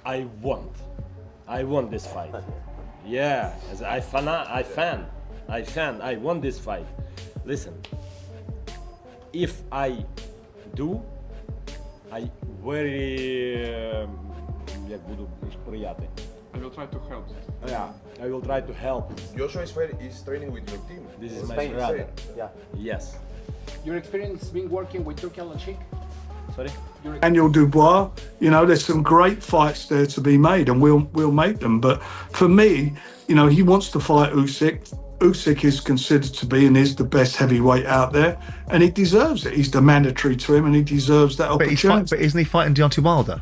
I want this fight. Yeah, as I want this fight. Listen, if I do, I very jak budu sprijati. I will try to help. Yeah, I will try to help. Joshua is training with your team. This is my brother. Yeah. Yes. Your experience being working with Turkel and Usyk? Sorry? Daniel Dubois, you know, there's some great fights there to be made, and we'll make them. But for me, you know, he wants to fight Usyk. Usyk is considered to be and is the best heavyweight out there, and he deserves it. He's the mandatory to him, and he deserves that opportunity. But isn't he fighting Deontay Wilder?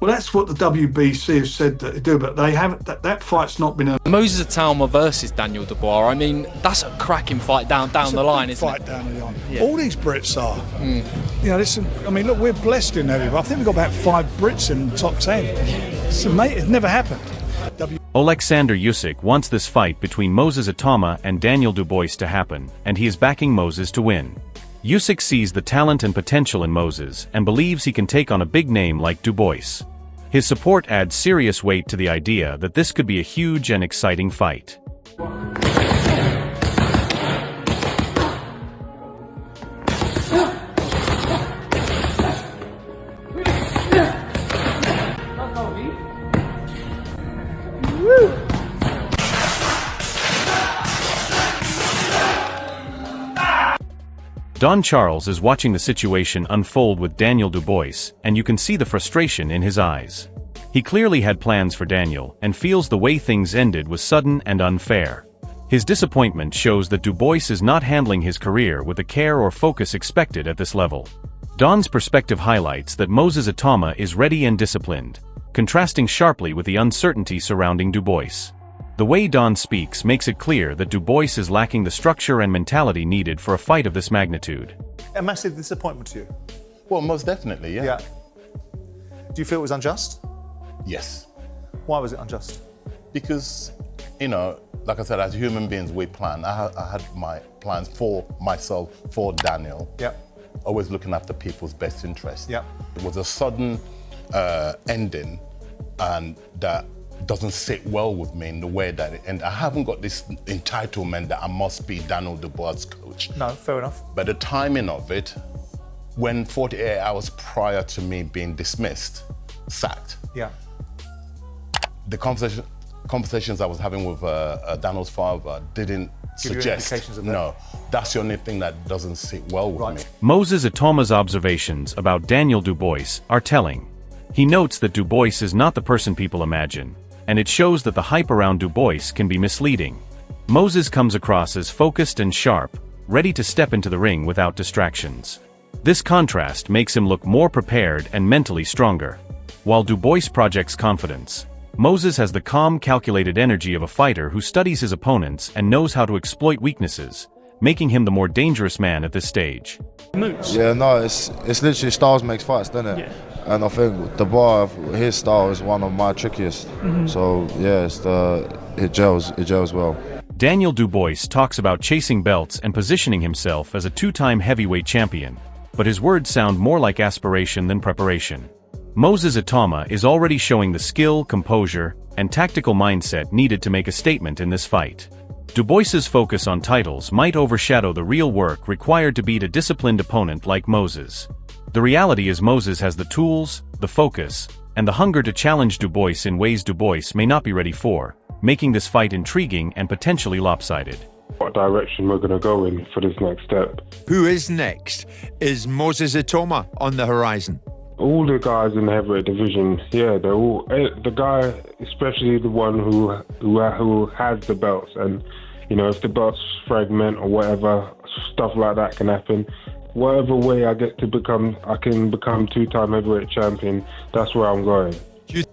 Well, that's what the WBC have said that they do, but they haven't. That fight's not been. Moses Itauma versus Daniel Dubois. I mean, that's a cracking fight down the line, isn't it? Down the line. Yeah. All these Brits are. You know, listen. I mean, look, we're blessed in heavyweight. I think we've got about 5 Brits in the top 10. It's amazing. It never happened. Oleksandr Usyk wants this fight between Moses Itauma and Daniel Dubois to happen, and he is backing Moses to win. Usyk sees the talent and potential in Moses and believes he can take on a big name like Dubois. His support adds serious weight to the idea that this could be a huge and exciting fight. Don Charles is watching the situation unfold with Daniel Dubois, and you can see the frustration in his eyes. He clearly had plans for Daniel, and feels the way things ended was sudden and unfair. His disappointment shows that Dubois is not handling his career with the care or focus expected at this level. Don's perspective highlights that Moses Itauma is ready and disciplined, contrasting sharply with the uncertainty surrounding Dubois. The way Don speaks makes it clear that Dubois is lacking the structure and mentality needed for a fight of this magnitude. A massive disappointment to you? Well, most definitely, yeah. Do you feel it was unjust? Yes. Why was it unjust? Because, you know, like I said, as human beings, we plan. I had my plans for myself, for Daniel. Yeah. Always looking after people's best interests. Yeah. It was a sudden ending, and that doesn't sit well with me in the way that it ended. I haven't got this entitlement that I must be Daniel Dubois' coach. No, fair enough. But the timing of it, when 48 hours prior to me being dismissed, sacked. Yeah. The conversations I was having with Daniel's father didn't suggest. Indications of that? No, that's the only thing that doesn't sit well with me. Moses Itauma's observations about Daniel Dubois are telling. He notes that Dubois is not the person people imagine, and it shows that the hype around Dubois can be misleading. Moses comes across as focused and sharp, ready to step into the ring without distractions. This contrast makes him look more prepared and mentally stronger. While Dubois projects confidence, Moses has the calm, calculated energy of a fighter who studies his opponents and knows how to exploit weaknesses, making him the more dangerous man at this stage. Yeah, no, it's literally styles makes fights, doesn't it? Yeah. And I think Dubois, his style is one of my trickiest. So yeah, it gels well. Daniel Dubois talks about chasing belts and positioning himself as a 2-time heavyweight champion, but his words sound more like aspiration than preparation. Moses Itauma is already showing the skill, composure, and tactical mindset needed to make a statement in this fight. Dubois's focus on titles might overshadow the real work required to beat a disciplined opponent like Moses. The reality is Moses has the tools, the focus, and the hunger to challenge Dubois in ways Dubois may not be ready for, making this fight intriguing and potentially lopsided. What direction we're going to go in for this next step. Who is next? Is Moses Itauma on the horizon? All the guys in the heavyweight division, yeah, they're all the guy, especially the one who has the belts, and you know, if the belts fragment or whatever, stuff like that can happen. Whatever way I can become 2-time heavyweight champion, that's where I'm going.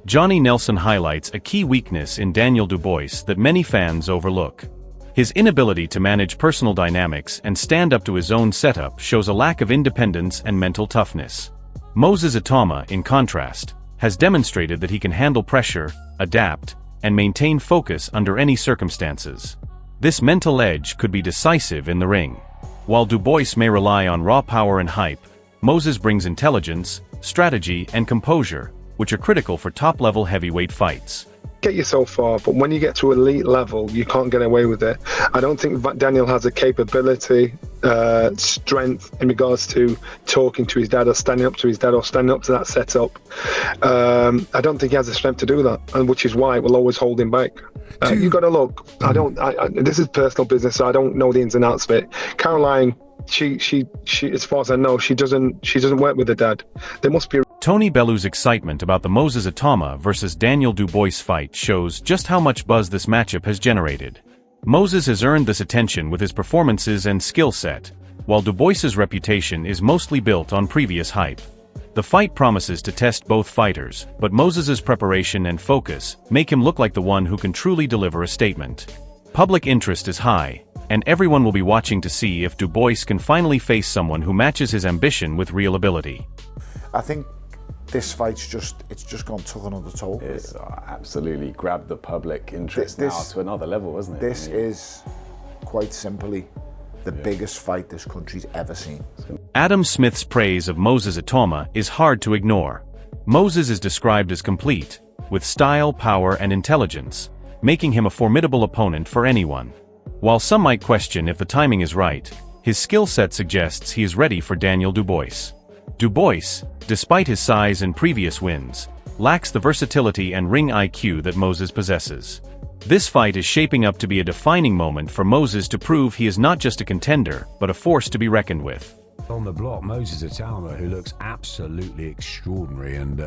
Johnny Nelson highlights a key weakness in Daniel Dubois that many fans overlook. His inability to manage personal dynamics and stand up to his own setup shows a lack of independence and mental toughness. Moses Itauma, in contrast, has demonstrated that he can handle pressure, adapt, and maintain focus under any circumstances. This mental edge could be decisive in the ring. While Dubois may rely on raw power and hype, Moses brings intelligence, strategy, and composure, which are critical for top-level heavyweight fights. Get yourself far, but when you get to elite level, you can't get away with it. I don't think Daniel has the capability, strength in regards to talking to his dad or standing up to his dad or standing up to that setup. I don't think he has the strength to do that, and which is why it will always hold him back. You got to look. This is personal business, so I don't know the ins and outs of it. Caroline, she, as far as I know, she doesn't work with the dad. There must be. Tony Bellew's excitement about the Moses Itauma versus Daniel Dubois fight shows just how much buzz this matchup has generated. Moses has earned this attention with his performances and skill set, while Dubois's reputation is mostly built on previous hype. The fight promises to test both fighters, but Moses's preparation and focus make him look like the one who can truly deliver a statement. Public interest is high, and everyone will be watching to see if Dubois can finally face someone who matches his ambition with real ability. I think this fight's just gone took another toll. It's absolutely grabbed the public interest now to another level, isn't it? This is quite simply the biggest fight this country's ever seen. Adam Smith's praise of Moses Itauma is hard to ignore. Moses is described as complete, with style, power, and intelligence, making him a formidable opponent for anyone. While some might question if the timing is right, his skill set suggests he is ready for Daniel Dubois. Dubois, despite his size and previous wins, lacks the versatility and ring IQ that Moses possesses. This fight is shaping up to be a defining moment for Moses to prove he is not just a contender, but a force to be reckoned with. On the block, Moses Itauma, who looks absolutely extraordinary, and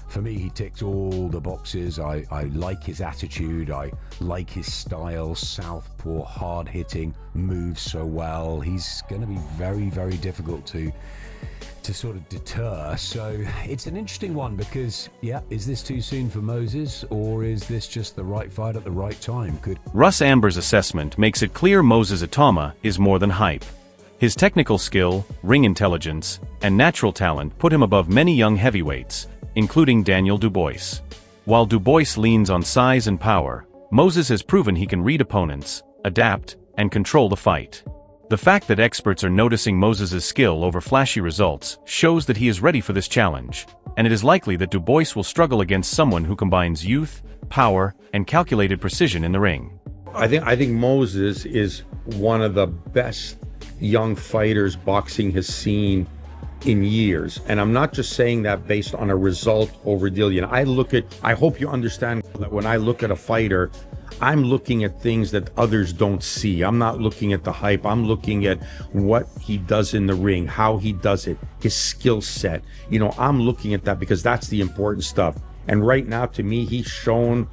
for me, he ticks all the boxes. I like his attitude, I like his style, southpaw, hard-hitting, moves so well. He's going to be very, very difficult to sort of deter. So it's an interesting one because, is this too soon for Moses, or is this just the right fight at the right time? Russ Amber's assessment makes it clear Moses Itauma is more than hype. His technical skill, ring intelligence, and natural talent put him above many young heavyweights, including Daniel Dubois. While Dubois leans on size and power, Moses has proven he can read opponents, adapt, and control the fight. The fact that experts are noticing Moses's skill over flashy results shows that he is ready for this challenge, and it is likely that Dubois will struggle against someone who combines youth, power, and calculated precision in the ring. I think Moses is one of the best young fighters boxing has seen in years, and I'm not just saying that based on a result over deal. I hope you understand that when I look at a fighter, I'm looking at things that others don't see. I'm not looking at the hype. I'm looking at what he does in the ring, how he does it, his skill set. I'm looking at that because that's the important stuff. And right now, to me, he's shown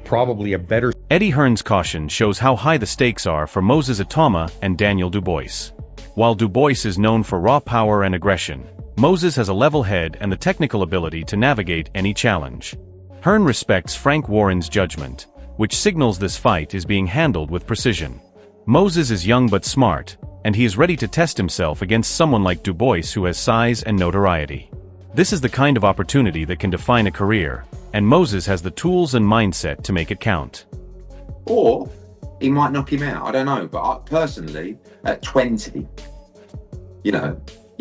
probably a better... Eddie Hearn's caution shows how high the stakes are for Moses Itauma and Daniel Dubois. While Dubois is known for raw power and aggression, Moses has a level head and the technical ability to navigate any challenge. Hearn respects Frank Warren's judgment, which signals this fight is being handled with precision. Moses is young but smart, and he is ready to test himself against someone like Dubois who has size and notoriety. This is the kind of opportunity that can define a career, and Moses has the tools and mindset to make it count. Or he might knock him out, I don't know, but personally, at 20, you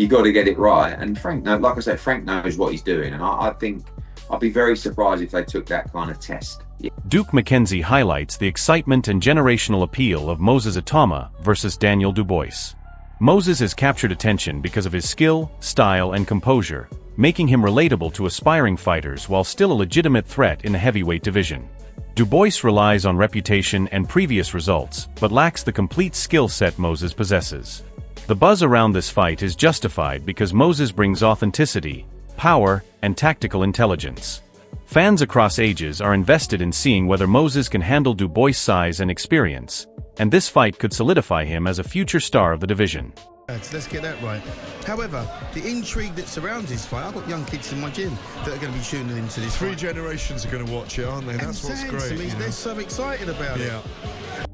got to get it right. And Frank, like I said, Frank knows what he's doing, and I think I'd be very surprised if they took that kind of test. Duke McKenzie highlights the excitement and generational appeal of Moses Itauma versus Daniel Dubois. Moses has captured attention because of his skill, style, and composure, making him relatable to aspiring fighters while still a legitimate threat in the heavyweight division. Dubois relies on reputation and previous results, but lacks the complete skill set Moses possesses. The buzz around this fight is justified because Moses brings authenticity, power, and tactical intelligence. Fans across ages are invested in seeing whether Moses can handle Dubois' size and experience, and this fight could solidify him as a future star of the division. Let's get that right. However, the intrigue that surrounds this fight, I've got young kids in my gym that are going to be tuning into this fight. 3 generations are going to watch it, aren't they? That's what's great. They're so excited about it.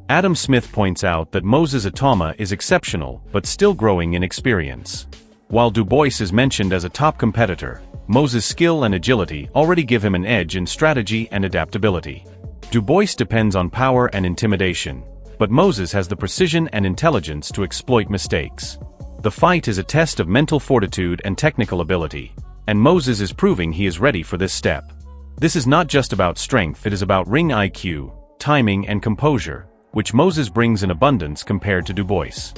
Adam Smith points out that Moses Itauma is exceptional, but still growing in experience. While Dubois is mentioned as a top competitor, Moses' skill and agility already give him an edge in strategy and adaptability. Dubois depends on power and intimidation, but Moses has the precision and intelligence to exploit mistakes. The fight is a test of mental fortitude and technical ability, and Moses is proving he is ready for this step. This is not just about strength, it is about ring IQ, timing and composure, which Moses brings in abundance compared to Dubois.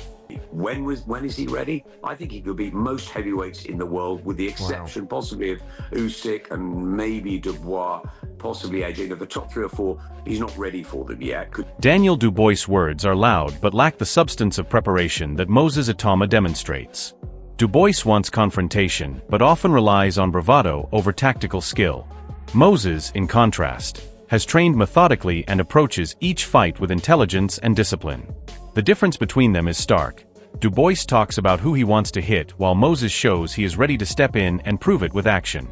When is he ready? I think he could beat most heavyweights in the world, with the exception possibly of Usyk and maybe Dubois, possibly edging of the top 3 or 4. He's not ready for them yet. Daniel Dubois' words are loud but lack the substance of preparation that Moses Itauma demonstrates. Dubois wants confrontation, but often relies on bravado over tactical skill. Moses, in contrast, has trained methodically and approaches each fight with intelligence and discipline. The difference between them is stark. Dubois talks about who he wants to hit, while Moses shows he is ready to step in and prove it with action.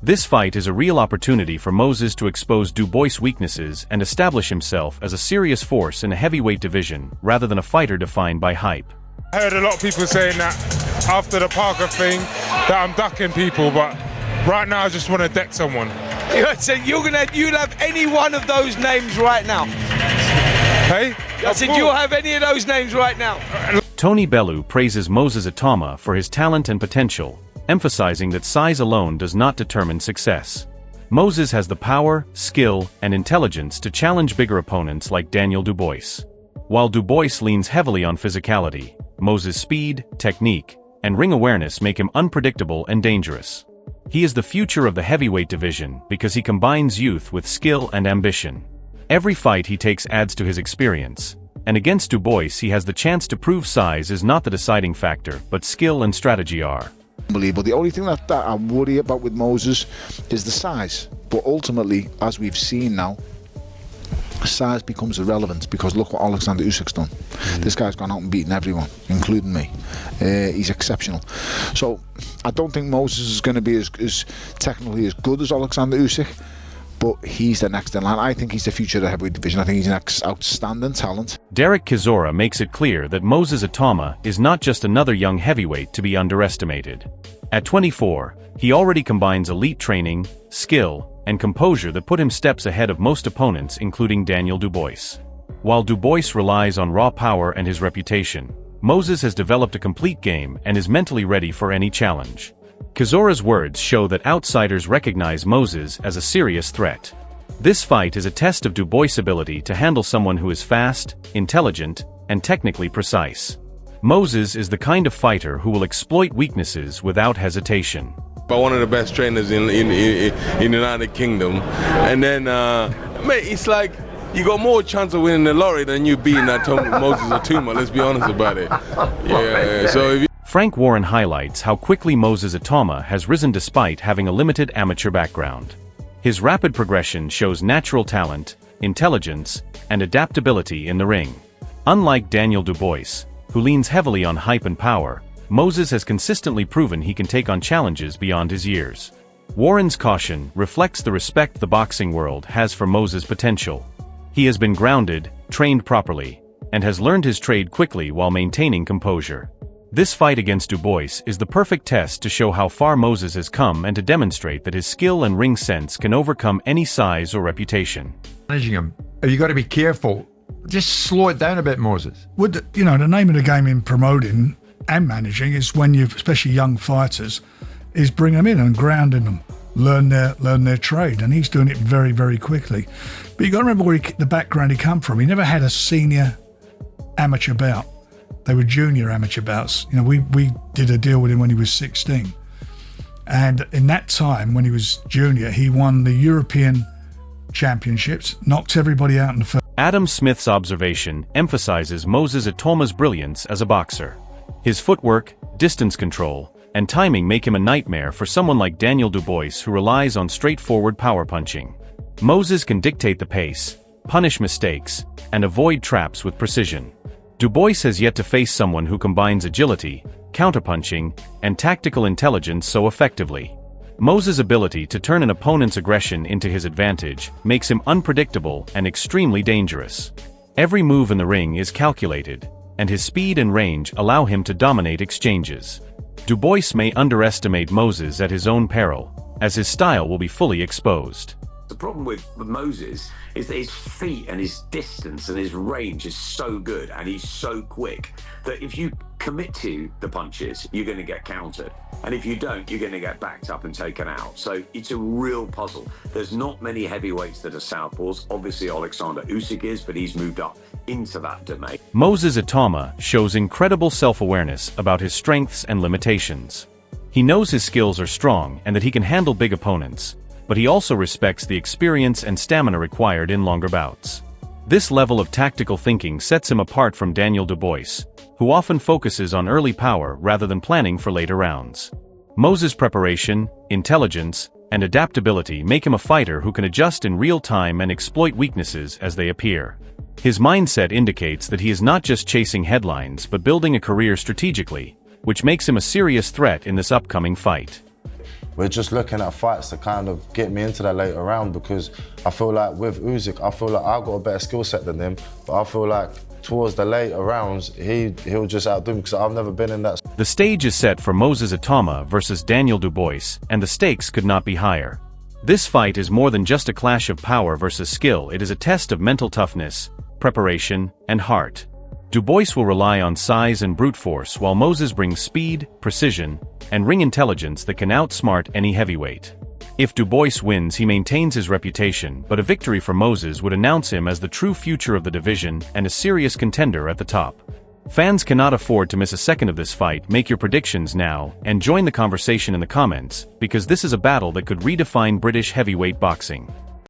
This fight is a real opportunity for Moses to expose Dubois' weaknesses and establish himself as a serious force in a heavyweight division, rather than a fighter defined by hype. I heard a lot of people saying that after the Parker thing, that I'm ducking people, but right now I just want to deck someone. So you'll have any one of those names right now. Hey? I said you'll have any of those names right now. Tony Bellew praises Moses Itauma for his talent and potential, emphasizing that size alone does not determine success. Moses has the power, skill, and intelligence to challenge bigger opponents like Daniel Dubois. While Dubois leans heavily on physicality, Moses' speed, technique, and ring awareness make him unpredictable and dangerous. He is the future of the heavyweight division because he combines youth with skill and ambition. Every fight he takes adds to his experience, and against Dubois he has the chance to prove size is not the deciding factor, but skill and strategy are. Unbelievable. The only thing that I worry about with Moses is the size. But ultimately, as we've seen now, size becomes irrelevant, because look what Oleksandr Usyk's done. This guy's gone out and beaten everyone, including me. He's exceptional. So I don't think Moses is going to be as technically as good as Oleksandr Usyk, but he's the next in line. I think he's the future of the heavyweight division. I think he's an outstanding talent. Derek Chisora makes it clear that Moses Itauma is not just another young heavyweight to be underestimated. At 24, he already combines elite training, skill, and composure that put him steps ahead of most opponents, including Daniel Dubois. While Dubois relies on raw power and his reputation, Moses has developed a complete game and is mentally ready for any challenge. Chisora's words show that outsiders recognize Moses as a serious threat. This fight is a test of Dubois' ability to handle someone who is fast, intelligent, and technically precise. Moses is the kind of fighter who will exploit weaknesses without hesitation. By one of the best trainers in the United Kingdom, and then mate, it's like you got more chance of winning the lottery than you beating that Moses Itauma. Let's be honest about it. Yeah. So if you Frank Warren highlights how quickly Moses Itauma has risen despite having a limited amateur background. His rapid progression shows natural talent, intelligence, and adaptability in the ring. Unlike Daniel Dubois, who leans heavily on hype and power, Moses has consistently proven he can take on challenges beyond his years. Warren's caution reflects the respect the boxing world has for Moses' potential. He has been grounded, trained properly, and has learned his trade quickly while maintaining composure. This fight against Dubois is the perfect test to show how far Moses has come and to demonstrate that his skill and ring sense can overcome any size or reputation. Managing him, you got to be careful. Just slow it down a bit, Moses. Well, the name of the game in promoting and managing is when you've, especially young fighters, is bring them in and grounding them, learn their trade, and he's doing it very, very quickly. But you got to remember where the background he come from. He never had a senior amateur bout. They were junior amateur bouts. We did a deal with him when he was 16. And in that time, when he was junior, he won the European Championships, knocked everybody out in the first. Adam Smith's observation emphasizes Moses Itauma's brilliance as a boxer. His footwork, distance control, and timing make him a nightmare for someone like Daniel Dubois, who relies on straightforward power punching. Moses can dictate the pace, punish mistakes, and avoid traps with precision. Dubois has yet to face someone who combines agility, counterpunching, and tactical intelligence so effectively. Moses' ability to turn an opponent's aggression into his advantage makes him unpredictable and extremely dangerous. Every move in the ring is calculated, and his speed and range allow him to dominate exchanges. Dubois may underestimate Moses at his own peril, as his style will be fully exposed. problem with Moses is that his feet and his distance and his range is so good and he's so quick that if you commit to the punches, you're going to get countered. And if you don't, you're going to get backed up and taken out. So it's a real puzzle. There's not many heavyweights that are southpaws. Obviously, Oleksandr Usyk is, but he's moved up into that domain. Moses Itauma shows incredible self-awareness about his strengths and limitations. He knows his skills are strong and that he can handle big opponents, but he also respects the experience and stamina required in longer bouts. This level of tactical thinking sets him apart from Daniel Dubois, who often focuses on early power rather than planning for later rounds. Moses' preparation, intelligence, and adaptability make him a fighter who can adjust in real time and exploit weaknesses as they appear. His mindset indicates that he is not just chasing headlines but building a career strategically, which makes him a serious threat in this upcoming fight. We're just looking at fights to kind of get me into that later round, because I feel like with Usyk, I feel like I've got a better skill set than him, but I feel like towards the later rounds, he'll just outdo me because I've never been in that. The stage is set for Moses Itauma versus Daniel Dubois, and the stakes could not be higher. This fight is more than just a clash of power versus skill. It is a test of mental toughness, preparation, and heart. Dubois will rely on size and brute force, while Moses brings speed, precision, and ring intelligence that can outsmart any heavyweight. If Dubois wins, he maintains his reputation, but a victory for Moses would announce him as the true future of the division and a serious contender at the top. Fans cannot afford to miss a second of this fight. Make your predictions now, and join the conversation in the comments, because this is a battle that could redefine British heavyweight boxing.